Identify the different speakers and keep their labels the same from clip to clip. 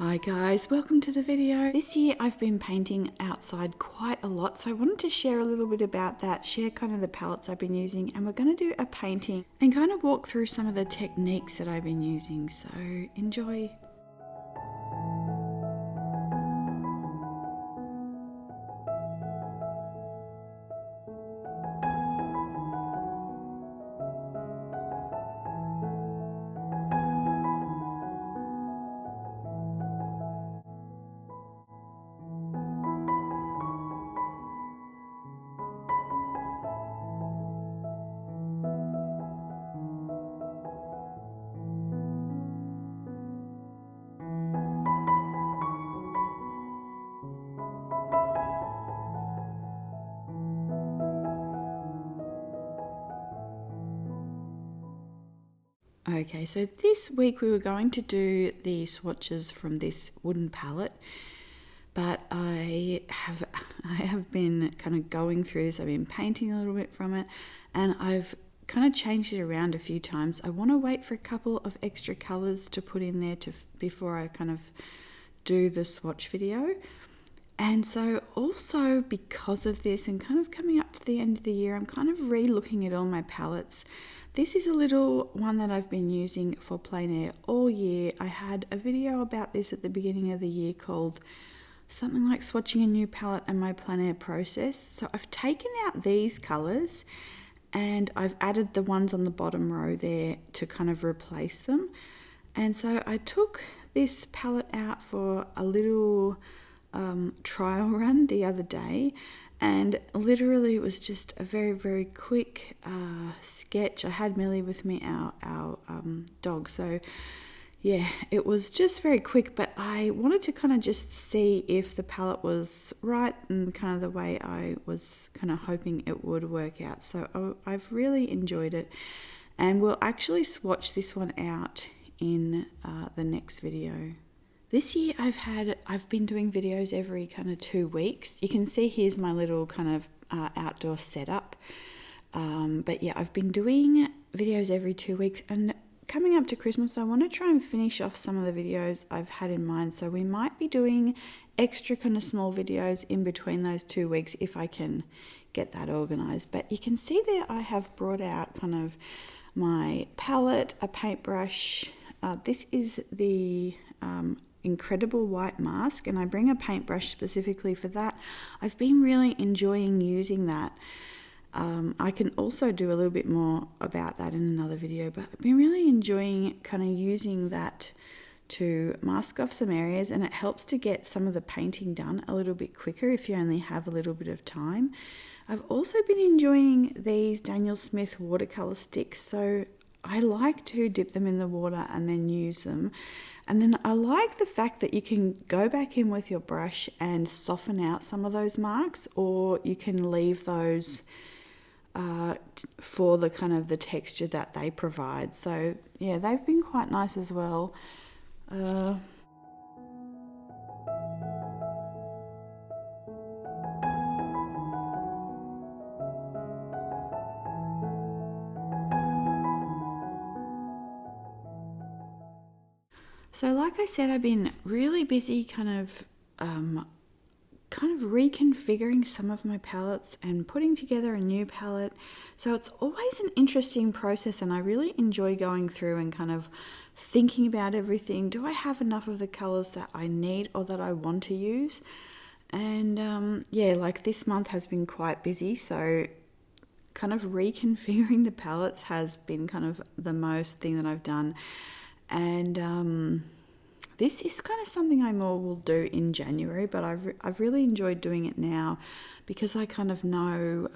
Speaker 1: Hi guys, welcome to the video. This year I've been painting outside quite a lot, so I wanted to share a little bit about that, share kind of the palettes I've been using, and we're going to do a painting and kind of walk through some of the techniques that I've been using, so enjoy. Okay, so this week we were going to do the swatches from this wooden palette, but I have been kind of going through this. I've been painting a little bit from it, and I've kind of changed it around a few times. I want to wait for a couple of extra colors to put in there before I kind of do the swatch video. And so also because of this and kind of coming up to the end of the year, I'm kind of re-looking at all my palettes. This is a little one that I've been using for plein air all year. I had a video about this at the beginning of the year called something like swatching a new palette and my plein air process. So I've taken out these colors and I've added the ones on the bottom row there to kind of replace them. And so I took this palette out for a little trial run the other day, and literally it was just a very quick sketch. I had Millie with me, our dog, so yeah, it was just very quick, but I wanted to kind of just see if the palette was right and kind of the way I was kind of hoping it would work out. So I've really enjoyed it, and we'll actually swatch this one out in the next video. This year I've been doing videos every kind of 2 weeks. You can see here's my little kind of outdoor setup. But yeah, I've been doing videos every 2 weeks, and coming up to Christmas, I want to try and finish off some of the videos I've had in mind. So we might be doing extra kind of small videos in between those 2 weeks if I can get that organized. But you can see there I have brought out kind of my palette, a paintbrush. This is the Incredible White Mask, and I bring a paintbrush specifically for that. I've been really enjoying using that. I can also do a little bit more about that in another video, but I've been really enjoying kind of using that to mask off some areas, and it helps to get some of the painting done a little bit quicker if you only have a little bit of time. I've also been enjoying these Daniel Smith watercolor sticks, so I like to dip them in the water and then use them. And then I like the fact that you can go back in with your brush and soften out some of those marks, or you can leave those for the kind of the texture that they provide. So yeah, they've been quite nice as well. So like I said, I've been really busy kind of reconfiguring some of my palettes and putting together a new palette. So it's always an interesting process, and I really enjoy going through and kind of thinking about everything. Do I have enough of the colors that I need or that I want to use? And yeah, like this month has been quite busy, so kind of reconfiguring the palettes has been kind of the most thing that I've done. And this is kind of something I more will do in January, but I've really enjoyed doing it now because I kind of know,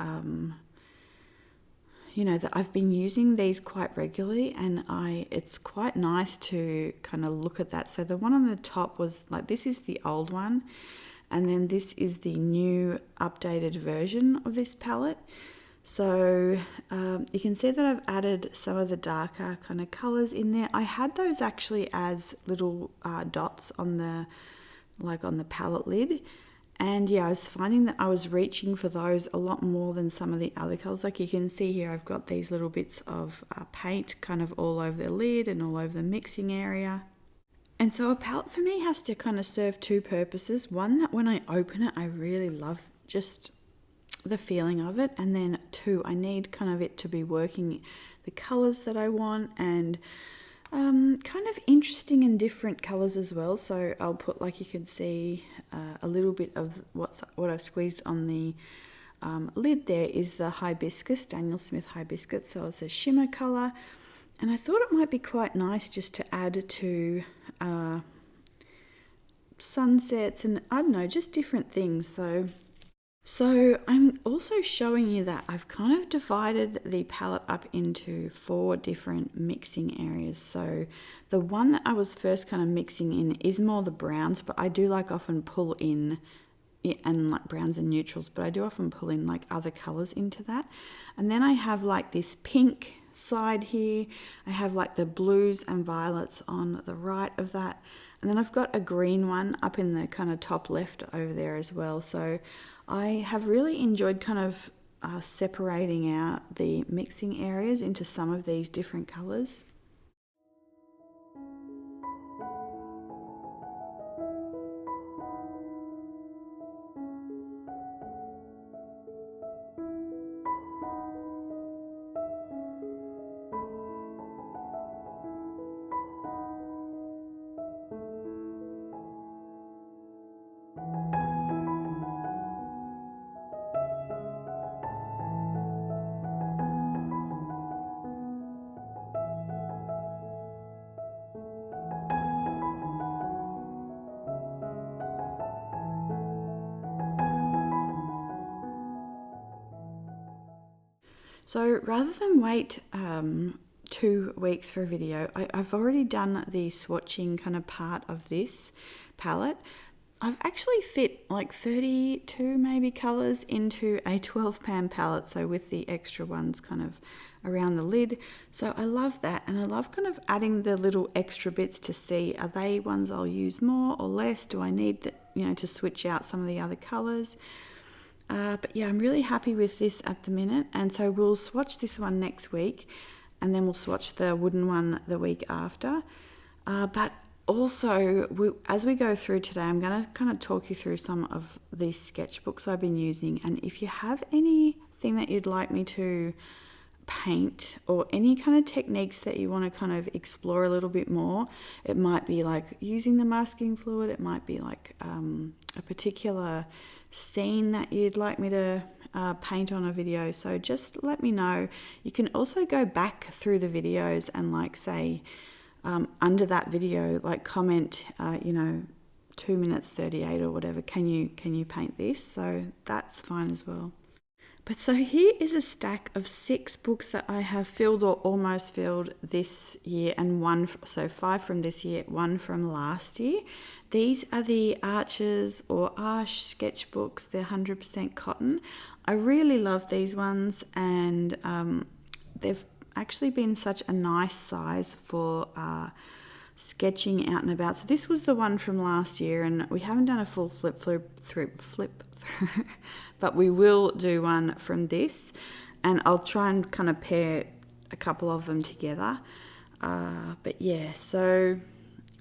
Speaker 1: that I've been using these quite regularly, and it's quite nice to kind of look at that. So the one on the top was like, this is the old one, and then this is the new updated version of this palette. So you can see that I've added some of the darker kind of colors in there. I had those actually as little dots on the palette lid, and yeah, I was finding that I was reaching for those a lot more than some of the other colors. Like you can see here, I've got these little bits of paint kind of all over the lid and all over the mixing area. And so a palette for me has to kind of serve two purposes. One, that when I open it, I really love just the feeling of it. And then two, I need kind of it to be working the colors that I want, and kind of interesting and different colors as well. So I'll put, like you can see, a little bit of what I've squeezed on the lid there is the hibiscus, Daniel Smith hibiscus. So it's a shimmer color. And I thought it might be quite nice just to add to sunsets and, I don't know, just different things. So I'm also showing you that I've kind of divided the palette up into 4 different mixing areas. So the one that I was first kind of mixing in is more the browns, but I do like often pull in, and like browns and neutrals, but I do often pull in like other colors into that. And then I have like this pink side here. I have like the blues and violets on the right of that. And then I've got a green one up in the kind of top left over there as well. So I have really enjoyed kind of separating out the mixing areas into some of these different colors. So rather than wait 2 weeks for a video, I've already done the swatching kind of part of this palette. I've actually fit like 32 maybe colours into a 12 pan palette, so with the extra ones kind of around the lid. So I love that, and I love kind of adding the little extra bits to see, are they ones I'll use more or less? Do I need that, to switch out some of the other colours? But yeah, I'm really happy with this at the minute, and so we'll swatch this one next week, and then we'll swatch the wooden one the week after. But also, as we go through today, I'm going to kind of talk you through some of these sketchbooks I've been using, and if you have anything that you'd like me to paint or any kind of techniques that you want to kind of explore a little bit more, it might be like using the masking fluid, it might be like a particular scene that you'd like me to paint on a video. So just let me know. You can also go back through the videos and like say under that video, like comment 2 minutes 38 or whatever, can you paint this? So that's fine as well. But so here is a stack of 6 books that I have filled or almost filled this year, and 5 from this year, 1 from last year. These are the Arches or Arche sketchbooks. They're 100% cotton. I really love these ones, and they've actually been such a nice size for sketching out and about. So this was the one from last year, and we haven't done a full flip through, but we will do one from this, and I'll try and kind of pair a couple of them together. But yeah, so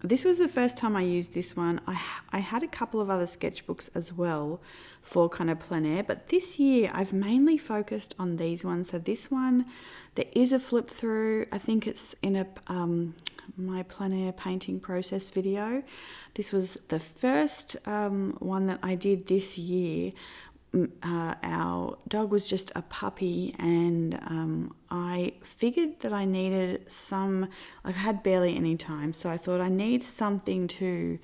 Speaker 1: this was the first time I used this one. I had a couple of other sketchbooks as well for kind of plein air, but this year I've mainly focused on these ones. So this one, there is a flip through. I think it's in a my plein air painting process video. This was the first one that I did this year. Our dog was just a puppy, and I figured that I needed I had barely any time, so I thought I need something to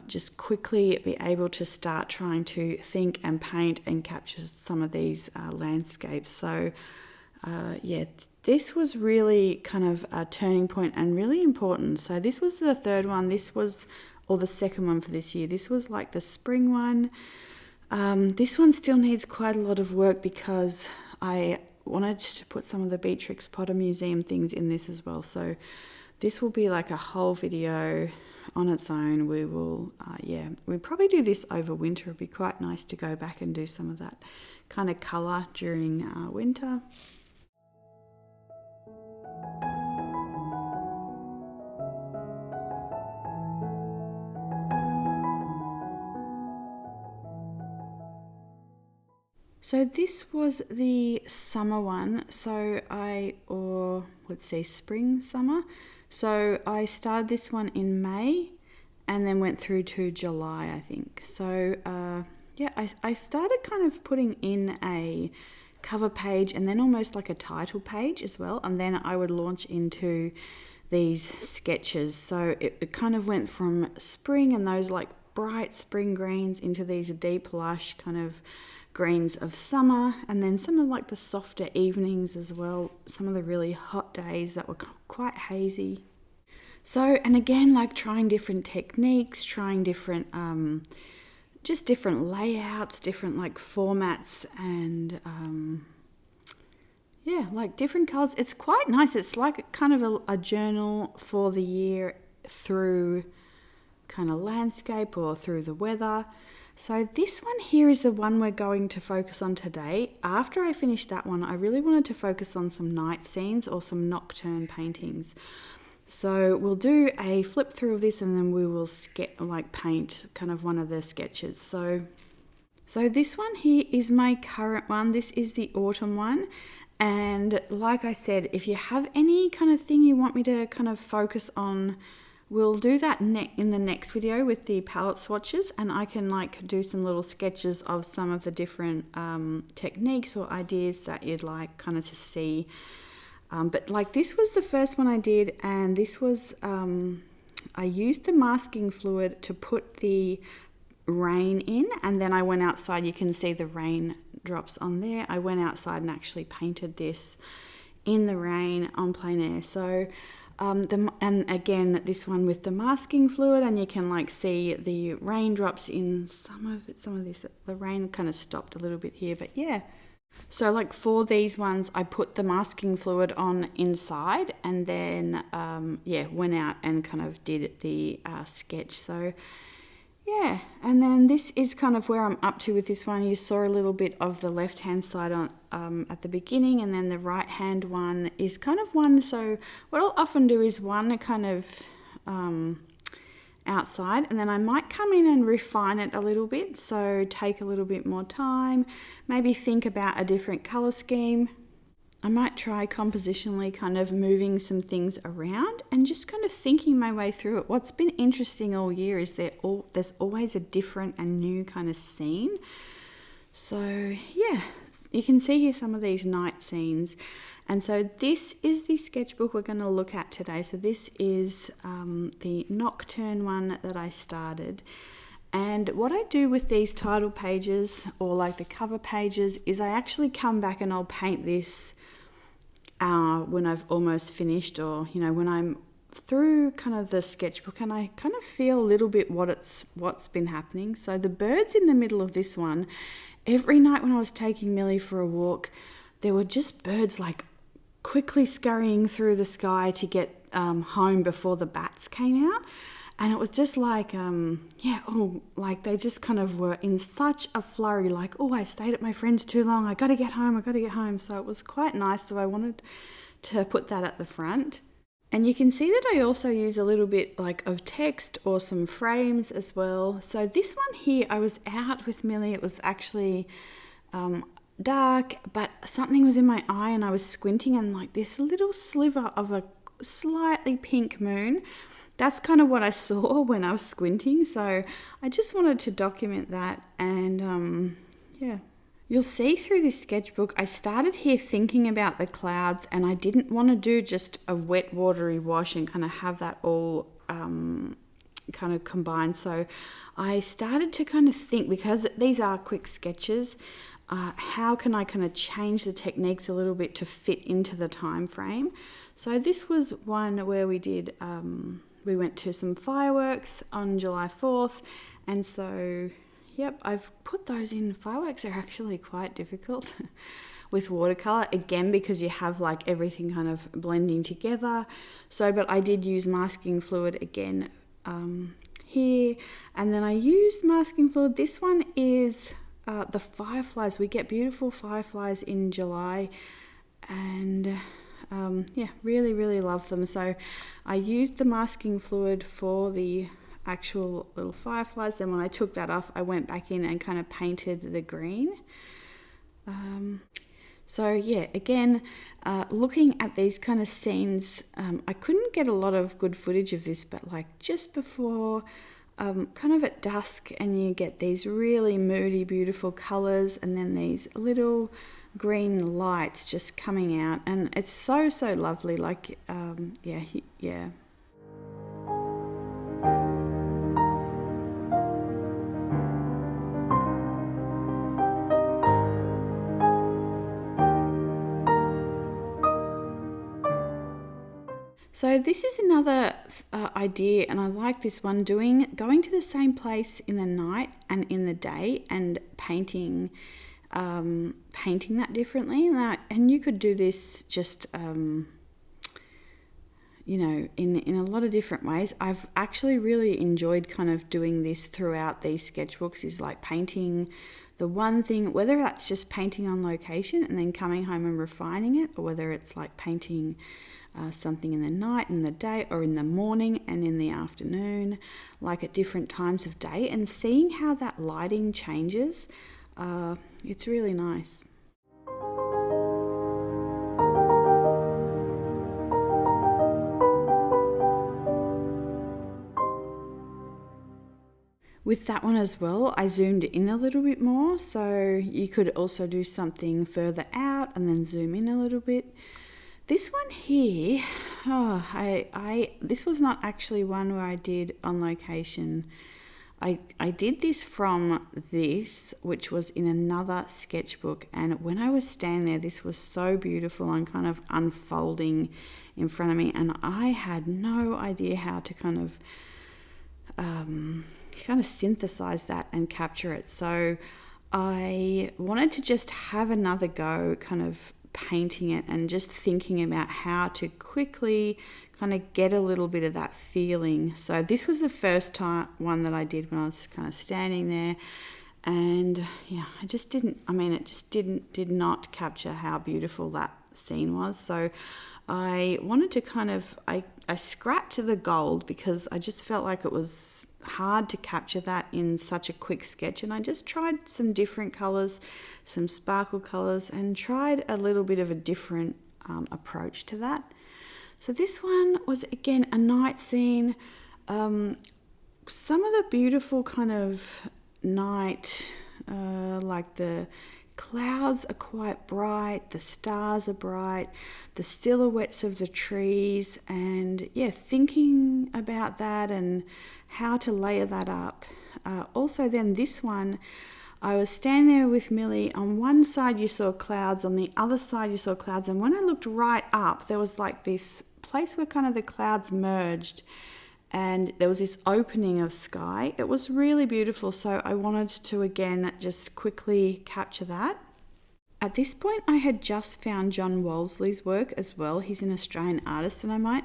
Speaker 1: just quickly be able to start trying to think and paint and capture some of these landscapes. So yeah, this was really kind of a turning point and really important. So this was the third one. Or the second one for this year. This was like the spring one. This one still needs quite a lot of work because I wanted to put some of the Beatrix Potter Museum things in this as well. So this will be like a whole video on its own. We will, we'll probably do this over winter. It'd be quite nice to go back and do some of that kind of colour during winter. So this was the summer one, or let's say spring, summer. So I started this one in May and then went through to July, I think. So yeah, I started kind of putting in a cover page and then almost like a title page as well. And then I would launch into these sketches. So it kind of went from spring and those like bright spring greens into these deep lush kind of greens of summer, and then some of like the softer evenings as well, some of the really hot days that were quite hazy. So, and again, like trying different techniques, trying different just different layouts, different like formats, and yeah, like different colors. It's quite nice. It's like kind of a journal for the year through kind of landscape or through the weather. So this one here is the one we're going to focus on today. After I finished that one, I really wanted to focus on some night scenes or some nocturne paintings. So we'll do a flip through of this and then we will paint kind of one of the sketches. So this one here is my current one. This is the autumn one. And like I said, if you have any kind of thing you want me to kind of focus on, we'll do that in the next video with the palette swatches, and I can like do some little sketches of some of the different techniques or ideas that you'd like kind of to see. But like this was the first one I did, and this was, I used the masking fluid to put the rain in, and then I went outside. You can see the rain drops on there. I went outside and actually painted this in the rain on plein air. So and again, this one with the masking fluid, and you can like see the raindrops in some of this. The rain kind of stopped a little bit here, but yeah. So like for these ones, I put the masking fluid on inside, and then went out and kind of did the sketch. So yeah, and then this is kind of where I'm up to with this one. You saw a little bit of the left-hand side on at the beginning, and then the right-hand one is kind of one. So what I'll often do is one kind of outside, and then I might come in and refine it a little bit. So take a little bit more time, maybe think about a different color scheme. I might try compositionally kind of moving some things around and just kind of thinking my way through it. What's been interesting all year is there's always a different and new kind of scene. So yeah, you can see here some of these night scenes. And so this is the sketchbook we're going to look at today. So this is the Nocturne one that I started. And what I do with these title pages or like the cover pages is I actually come back and I'll paint this when I've almost finished, or when I'm through kind of the sketchbook, and I kind of feel a little bit what's been happening. So the birds in the middle of this one, every night when I was taking Millie for a walk, there were just birds like quickly scurrying through the sky to get home before the bats came out. And it was just like, like they just kind of were in such a flurry, like, oh, I stayed at my friend's too long. I got to get home. So it was quite nice. So I wanted to put that at the front. And you can see that I also use a little bit like of text or some frames as well. So this one here, I was out with Millie. It was actually dark, but something was in my eye and I was squinting, and like this little sliver of a slightly pink moon. That's kind of what I saw when I was squinting. So I just wanted to document that. And yeah, you'll see through this sketchbook, I started here thinking about the clouds, and I didn't want to do just a wet watery wash and kind of have that all kind of combined. So I started to kind of think, because these are quick sketches, how can I kind of change the techniques a little bit to fit into the time frame. So this was one where we did... we went to some fireworks on July 4th, and so, yep, I've put those in. Fireworks are actually quite difficult with watercolor, again, because you have like everything kind of blending together. So, but I did use masking fluid again here, and then I used masking fluid. This one is the fireflies. We get beautiful fireflies in July, and... really, really love them. So I used the masking fluid for the actual little fireflies. Then when I took that off, I went back in and kind of painted the green. So yeah, again, looking at these kind of scenes, I couldn't get a lot of good footage of this, but like just before, kind of at dusk, and you get these really moody, beautiful colors, and then these little green lights just coming out, and it's so lovely. Like, yeah. So this is another idea, and I like this one, going to the same place in the night and in the day and painting that differently. And you could do this just in a lot of different ways. I've actually really enjoyed kind of doing this throughout these sketchbooks, is like painting the one thing, whether that's just painting on location and then coming home and refining it, or whether it's like painting something in the night, in the day, or in the morning and in the afternoon, like at different times of day, and seeing how that lighting changes. It's really nice. With that one as well, I zoomed in a little bit more, so you could also do something further out and then zoom in a little bit. This one here, this was not actually one where I did on location. I did this from this, which was in another sketchbook, and when I was standing there, this was so beautiful and kind of unfolding in front of me, and I had no idea how to kind of synthesize that and capture it. So I wanted to just have another go kind of painting it and just thinking about how to quickly kind of get a little bit of that feeling. So this was the first one that I did when I was kind of standing there, and yeah, it did not capture how beautiful that scene was. So I wanted to kind of, I scrapped the gold because I just felt like it was hard to capture that in such a quick sketch, and I just tried some different colors, some sparkle colors, and tried a little bit of a different approach to that. So this one was again a night scene. Some of the beautiful kind of night, like the clouds are quite bright, the stars are bright, the silhouettes of the trees, and yeah, thinking about that and how to layer that up. Also then this one, I was standing there with Millie. On one side you saw clouds, on the other side you saw clouds, and when I looked right up, there was like this place where kind of the clouds merged and there was this opening of sky. It was really beautiful, so I wanted to again just quickly capture that. At this point I had just found John Wolseley's work as well. He's an Australian artist, and I might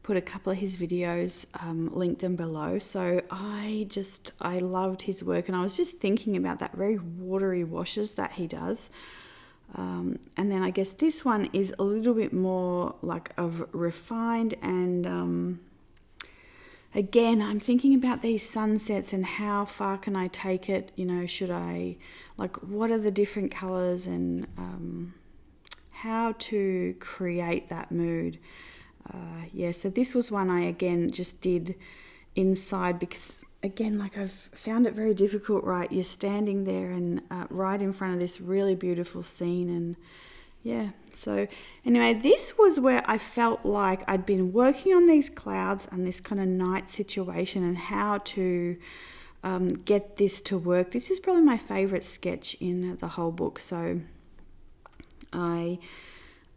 Speaker 1: put a couple of his videos, link them below. So I loved his work, and I was just thinking about that very watery washes that he does. And then I guess this one is a little bit more like of refined, and again, I'm thinking about these sunsets and how far can I take it, should I, like, what are the different colors, and how to create that mood. So this was one I again just did inside, because again, like, I've found it very difficult, right? You're standing there and right in front of this really beautiful scene, and yeah. So anyway, this was where I felt like I'd been working on these clouds and this kind of night situation and how to get this to work. This is probably my favorite sketch in the whole book. So I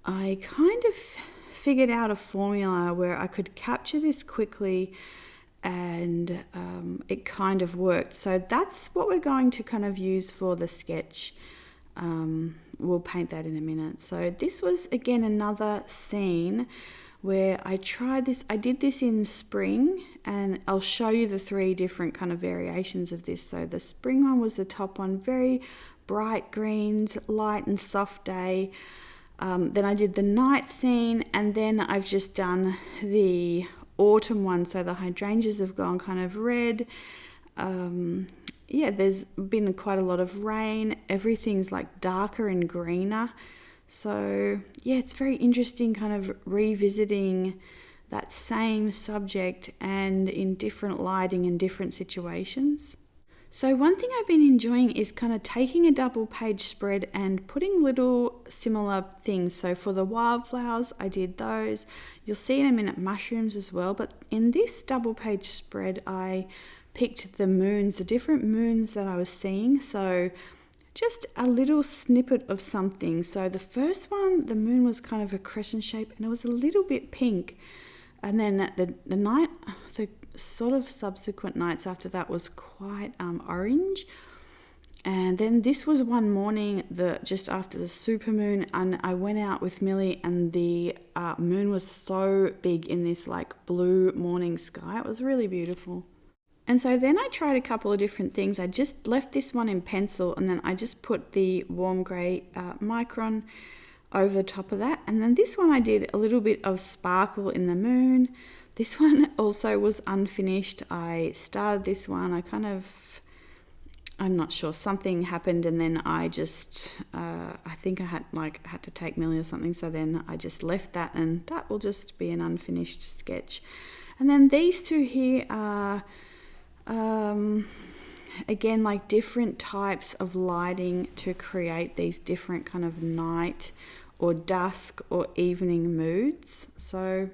Speaker 1: kind of figured out a formula where I could capture this quickly, and it kind of worked. So that's what we're going to kind of use for the sketch. We'll paint that in a minute. So this was again another scene where I tried this. I did this in spring, and I'll show you the 3 different kind of variations of this. So the spring one was the top one, very bright greens, light and soft day. Then I did the night scene, and then I've just done the autumn one. So the hydrangeas have gone kind of red, yeah, there's been quite a lot of rain. Everything's like darker and greener. So yeah, it's very interesting kind of revisiting that same subject and in different lighting and different situations. So one thing I've been enjoying is kind of taking a double page spread and putting little similar things. So for the wildflowers, I did those. You'll see in a minute mushrooms as well. But in this double page spread, I picked the moons, the different moons that I was seeing. So just a little snippet of something. So the first one, the moon was kind of a crescent shape and it was a little bit pink. And then the sort of subsequent nights after that was quite orange. And then this was one morning, just after the supermoon, and I went out with Millie, and the moon was so big in this like blue morning sky. It was really beautiful. And so then I tried a couple of different things. I just left this one in pencil, and then I just put the warm grey micron over the top of that. And then this one I did a little bit of sparkle in the moon. This one also was unfinished. I started this one. I'm not sure, something happened, and then I just, I think I had to take Millie or something. So then I just left that, and that will just be an unfinished sketch. And then these two here are, again, like different types of lighting to create these different kind of night or dusk or evening moods. So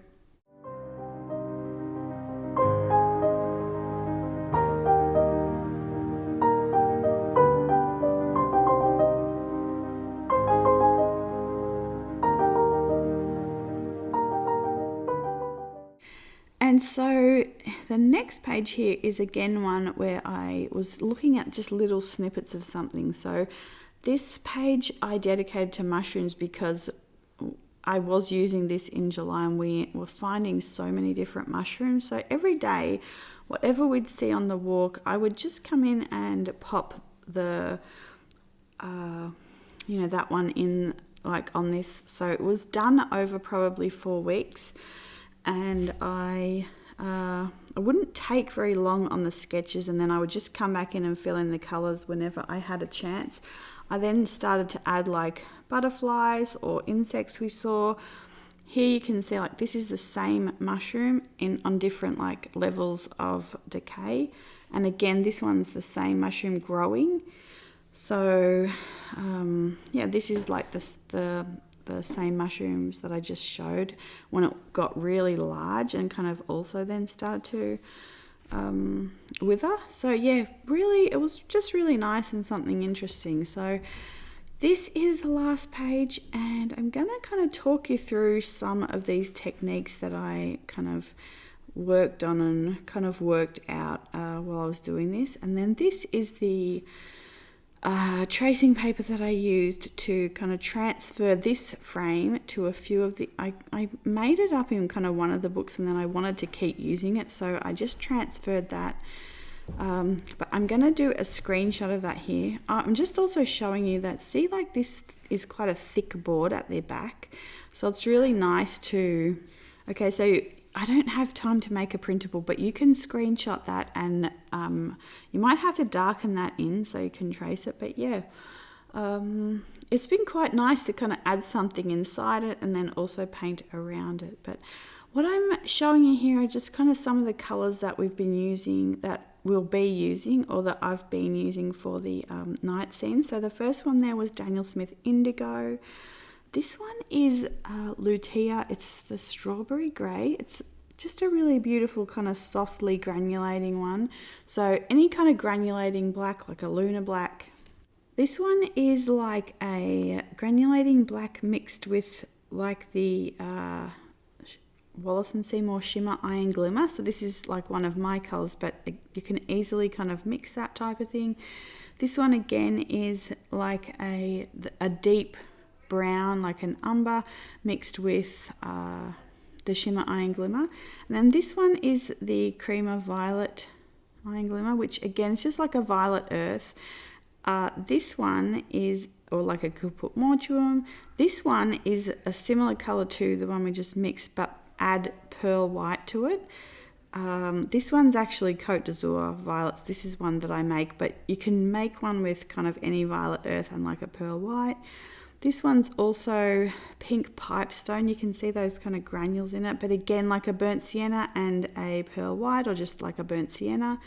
Speaker 1: and so the next page here is again one where I was looking at just little snippets of something. So this page I dedicated to mushrooms because I was using this in July and we were finding so many different mushrooms. So every day, whatever we'd see on the walk, I would just come in and pop the, that one in like on this. So it was done over probably 4 weeks, and I wouldn't take very long on the sketches, and then I would just come back in and fill in the colours whenever I had a chance. I then started to add like butterflies or insects we saw. Here you can see like this is the same mushroom on different like levels of decay, and again this one's the same mushroom growing. So this is like the same mushrooms that I just showed when it got really large and kind of also then started to wither. So yeah, really it was just really nice and something interesting. So this is the last page, and I'm gonna kind of talk you through some of these techniques that I kind of worked on and kind of worked out while I was doing this. And then this is the tracing paper that I used to kind of transfer this frame to a few of the, I made it up in kind of one of the books, and then I wanted to keep using it, so I just transferred that. But I'm going to do a screenshot of that here. I'm just also showing you that, see, like this is quite a thick board at the back, so it's really nice to, okay, so I don't have time to make a printable, but you can screenshot that, and you might have to darken that in so you can trace it. But yeah, it's been quite nice to kind of add something inside it and then also paint around it. But what I'm showing you here are just kind of some of the colours that we've been using, that we'll be using, or that I've been using for the night scene. So the first one there was Daniel Smith Indigo. This one is Lutea. It's the strawberry grey. It's just a really beautiful kind of softly granulating one. So any kind of granulating black, like a lunar black. This one is like a granulating black mixed with like the Wallace and Seymour Shimmer Iron Glimmer. So this is like one of my colours, but you can easily kind of mix that type of thing. This one again is like a deep brown, like an umber, mixed with the Shimmer Iron Glimmer. And then this one is the Creamer Violet Iron Glimmer, which again is just like a violet earth. This one is, or like a Caput Mortuum. This one is a similar colour to the one we just mixed, but add pearl white to it. This one's actually Côte d'Azur violets. This is one that I make, but you can make one with kind of any violet earth and like a pearl white. This one's also pink pipestone. You can see those kind of granules in it, but again, like a burnt sienna and a pearl white, or just like a burnt sienna.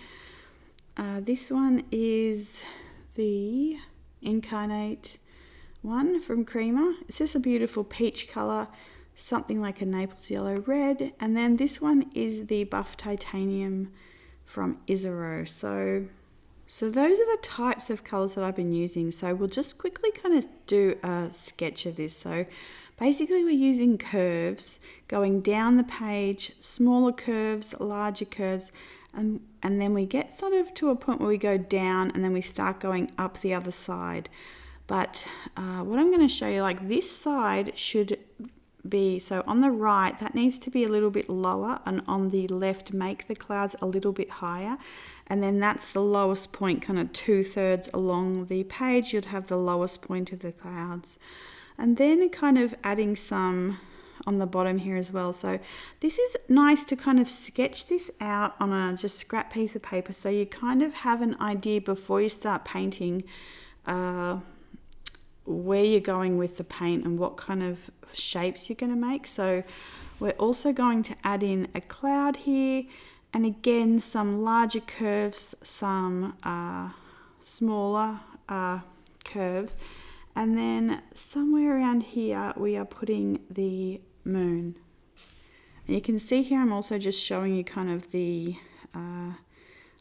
Speaker 1: This one is the Incarnate one from Creamer. It's just a beautiful peach color, something like a Naples yellow red. And then this one is the Buff Titanium from Isaro. So those are the types of colors that I've been using. So we'll just quickly kind of do a sketch of this. So basically we're using curves going down the page, smaller curves, larger curves, and then we get sort of to a point where we go down and then we start going up the other side. But what I'm going to show you, like this side should be, so on the right, that needs to be a little bit lower, and on the left, make the clouds a little bit higher. And then that's the lowest point, kind of 2/3 along the page, you'd have the lowest point of the clouds. And then kind of adding some on the bottom here as well. So this is nice to kind of sketch this out on a just scrap piece of paper, so you kind of have an idea before you start painting where you're going with the paint and what kind of shapes you're going to make. So we're also going to add in a cloud here, and again some larger curves, some smaller curves, and then somewhere around here we are putting the moon. And you can see here I'm also just showing you kind of the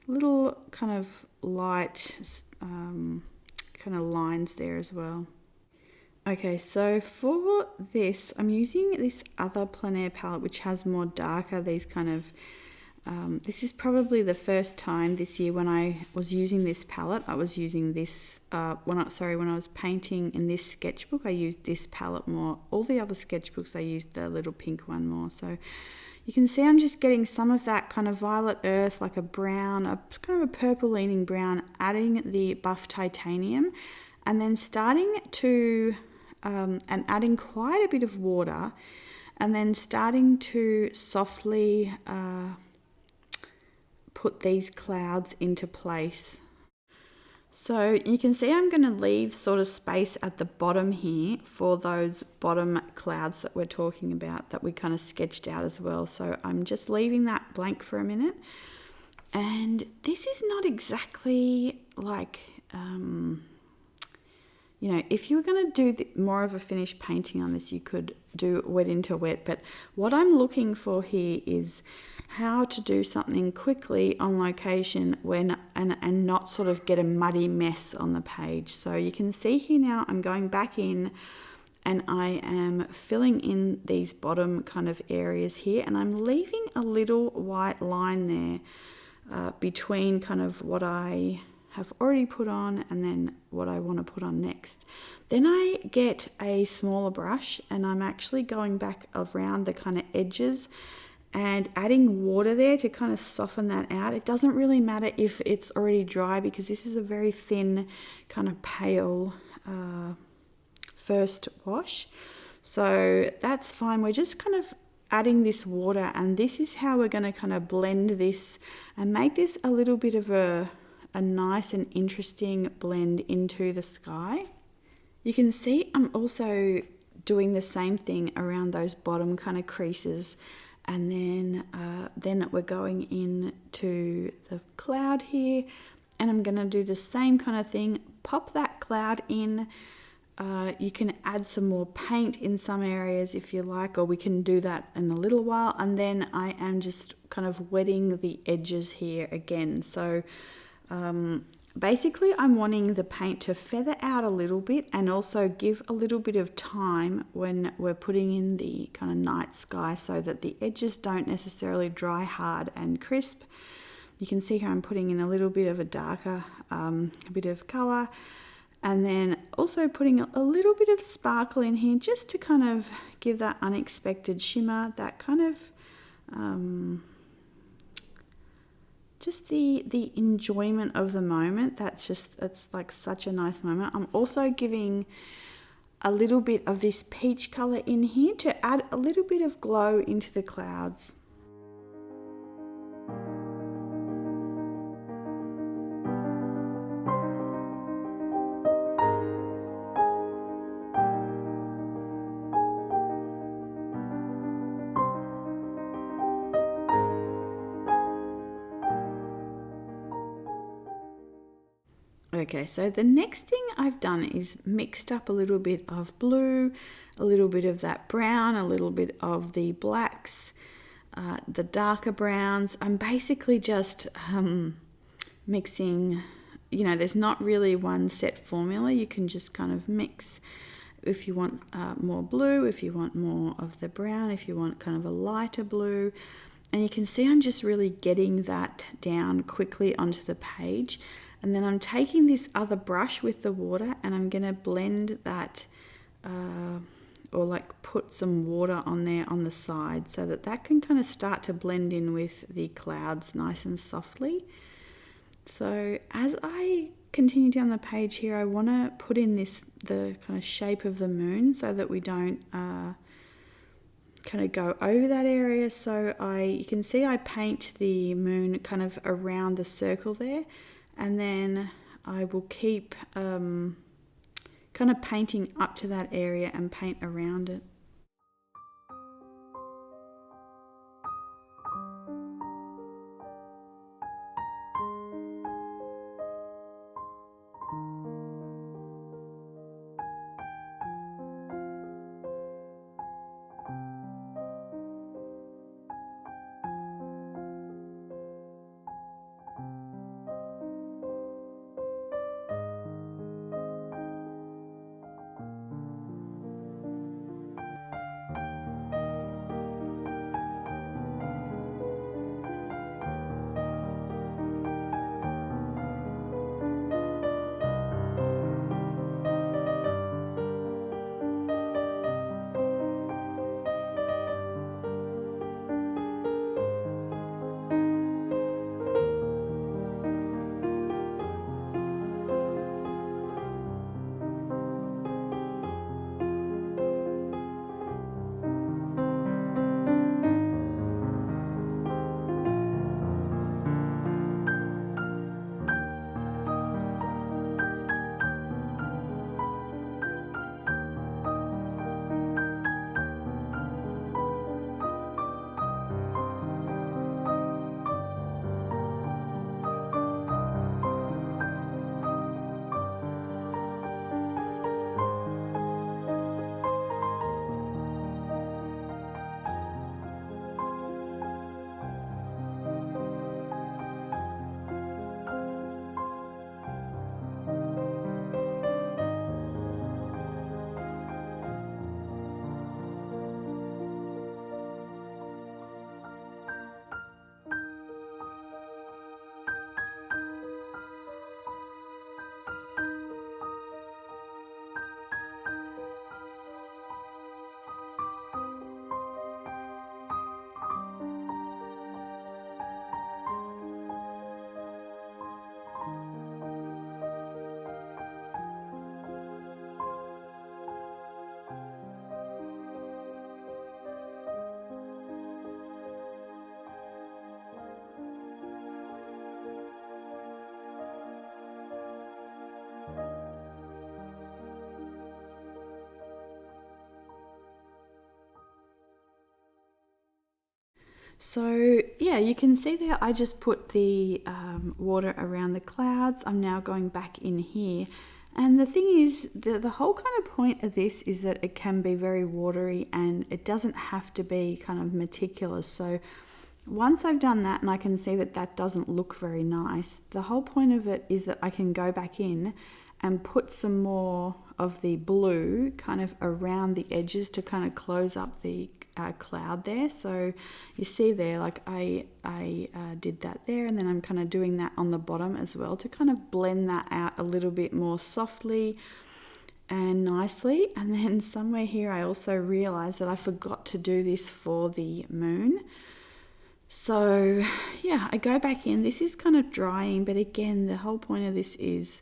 Speaker 1: little kind of light kind of lines there as well. Okay, so for this, I'm using this other plein air palette which has more darker, these kind of, this is probably the first time this year when I was using this palette. I was using this, when I was painting in this sketchbook, I used this palette more. All the other sketchbooks I used the little pink one more. So you can see I'm just getting some of that kind of violet earth, like a brown, a kind of a purple leaning brown, adding the Buff Titanium, and then starting to, and adding quite a bit of water, and then starting to softly put these clouds into place. So you can see I'm going to leave sort of space at the bottom here for those bottom clouds that we're talking about, that we kind of sketched out as well. So I'm just leaving that blank for a minute. And this is not exactly like, you know, if you were going to do more of a finished painting on this, you could do wet into wet. But what I'm looking for here is how to do something quickly on location when and not sort of get a muddy mess on the page. So you can see here now I'm going back in and I am filling in these bottom kind of areas here, and I'm leaving a little white line there between kind of what I have already put on and then what I want to put on next. Then I get a smaller brush and I'm actually going back around the kind of edges and adding water there to kind of soften that out. It doesn't really matter if it's already dry because this is a very thin kind of pale first wash. So that's fine. We're just kind of adding this water, and this is how we're going to kind of blend this and make this a little bit of a nice and interesting blend into the sky. You can see I'm also doing the same thing around those bottom kind of creases, and then we're going into the cloud here, and I'm going to do the same kind of thing, pop that cloud in. You can add some more paint in some areas if you like, or we can do that in a little while, and then I am just kind of wetting the edges here again. So basically I'm wanting the paint to feather out a little bit and also give a little bit of time when we're putting in the kind of night sky so that the edges don't necessarily dry hard and crisp. You can see how I'm putting in a little bit of a darker bit of color, and then also putting a little bit of sparkle in here just to kind of give that unexpected shimmer, that kind of just the enjoyment of the moment. It's like such a nice moment. I'm also giving a little bit of this peach color in here to add a little bit of glow into the clouds. Okay, so the next thing I've done is mixed up a little bit of blue, a little bit of that brown, a little bit of the blacks, the darker browns. I'm basically just mixing, there's not really one set formula. You can just kind of mix if you want more blue, if you want more of the brown, if you want kind of a lighter blue. And you can see I'm just really getting that down quickly onto the page. And then I'm taking this other brush with the water and I'm going to blend that or like put some water on there on the side so that can kind of start to blend in with the clouds nice and softly. So as I continue down the page here, I want to put in the kind of shape of the moon so that we don't kind of go over that area. So you can see I paint the moon kind of around the circle there, and then I will keep kind of painting up to that area and paint around it. So yeah, you can see there I just put the water around the clouds. I'm now going back in here, and the thing is the whole kind of point of this is that it can be very watery and it doesn't have to be kind of meticulous. So once I've done that and I can see that that doesn't look very nice, the whole point of it is that I can go back in and put some more of the blue kind of around the edges to kind of close up the cloud there. So you see there, like I did that there, and then I'm kind of doing that on the bottom as well to kind of blend that out a little bit more softly and nicely. And then somewhere here I also realized that I forgot to do this for the moon. So yeah, I go back in. This is kind of drying, but again, the whole point of this is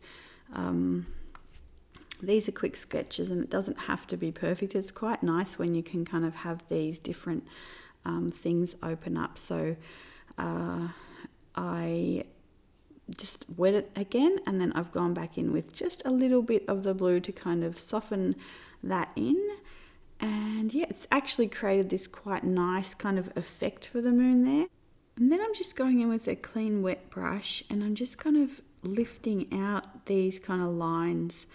Speaker 1: these are quick sketches and it doesn't have to be perfect. It's quite nice when you can kind of have these different things open up. So I just wet it again, and then I've gone back in with just a little bit of the blue to kind of soften that in. And yeah, it's actually created this quite nice kind of effect for the moon there. And then I'm just going in with a clean wet brush and I'm just kind of lifting out cut these kind of lines.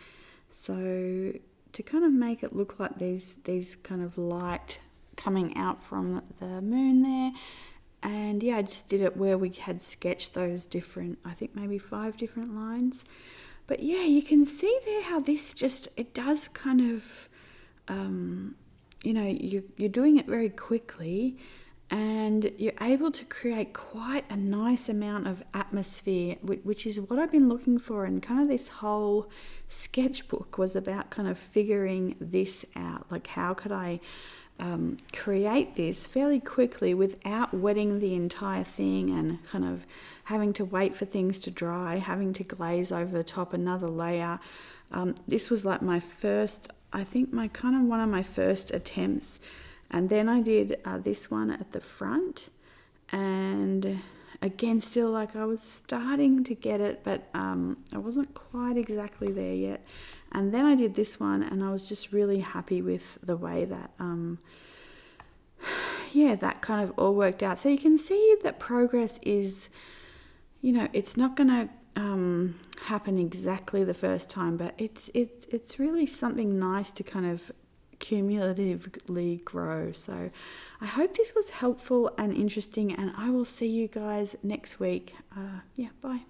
Speaker 1: So to kind of make it look like these kind of light coming out from the moon there. And yeah, I just did it where we had sketched those different, I think maybe 5 different lines. But yeah, you can see there how this just, it does kind of, you know, you're doing it very quickly, and you're able to create quite a nice amount of atmosphere, which is what I've been looking for. And kind of this whole sketchbook was about kind of figuring this out. Like, how could I create this fairly quickly without wetting the entire thing and kind of having to wait for things to dry, having to glaze over the top another layer. This was like my first, I think my kind of one of my first attempts. And then I did this one at the front, and again, still like I was starting to get it, but I wasn't quite exactly there yet. And then I did this one, and I was just really happy with the way that, yeah, that kind of all worked out. So you can see that progress is, you know, it's not going to happen exactly the first time, but it's really something nice to kind of cumulatively grow. So I hope this was helpful and interesting, and I will see you guys next week. Yeah, bye.